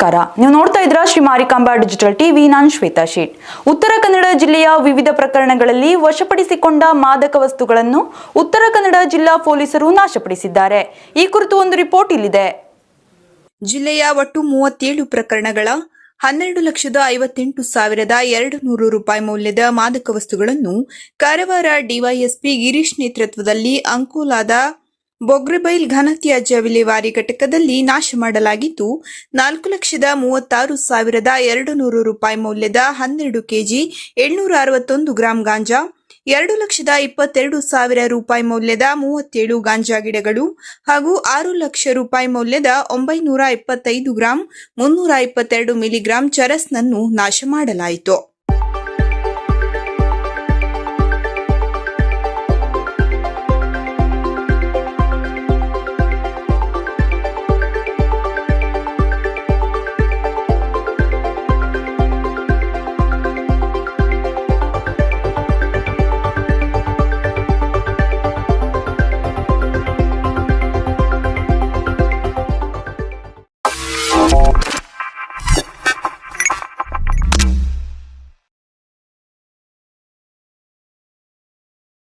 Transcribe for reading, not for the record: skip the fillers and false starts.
ನಮಸ್ಕಾರ. ನೀವು ನೋಡ್ತಾ ಇದ್ದೀರಾ ಶ್ರೀ ಮಾರಿಕಾಂಬಾ ಡಿಜಿಟಲ್ ಟಿವಿ. ನಾನು ಶ್ವೇತಾ ಶೇಟ್. ಉತ್ತರ ಕನ್ನಡ ಜಿಲ್ಲೆಯ ವಿವಿಧ ಪ್ರಕರಣಗಳಲ್ಲಿ ವಶಪಡಿಸಿಕೊಂಡ ಮಾದಕ ವಸ್ತುಗಳನ್ನು ಉತ್ತರ ಕನ್ನಡ ಜಿಲ್ಲಾ ಪೊಲೀಸರು ನಾಶಪಡಿಸಿದ್ದಾರೆ. ಈ ಕುರಿತು ಒಂದು ರಿಪೋರ್ಟ್ ಇಲ್ಲಿದೆ. ಜಿಲ್ಲೆಯ ಒಟ್ಟು 37 ಪ್ರಕರಣಗಳ 12,58,200 ರೂಪಾಯಿ ಮೌಲ್ಯದ ಮಾದಕ ವಸ್ತುಗಳನ್ನು ಕಾರವಾರ ಡಿವೈಎಸ್ಪಿ ಗಿರೀಶ್ ನೇತೃತ್ವದಲ್ಲಿ ಅಂಕೋಲಾದ ಬೊಗ್ರೆಬೈಲ್ ಘನತ್ಯಾಜ್ಯ ವಿಲೇವಾರಿ ಘಟಕದಲ್ಲಿ ನಾಶ ಮಾಡಲಾಗಿದ್ದು, 4,36,200 ರೂಪಾಯಿ ಮೌಲ್ಯದ 12 ಕೆಜಿ 861 ಗ್ರಾಂ ಗಾಂಜಾ, 2,22,000 ರೂಪಾಯಿ ಮೌಲ್ಯದ 37 ಗಾಂಜಾ ಗಿಡಗಳು ಹಾಗೂ 6 ಲಕ್ಷ ರೂಪಾಯಿ ಮೌಲ್ಯದ 925 ಗ್ರಾಂ 322 ಮಿಲಿಗ್ರಾಂ ಚರಸ್ನನ್ನು ನಾಶ ಮಾಡಲಾಯಿತು.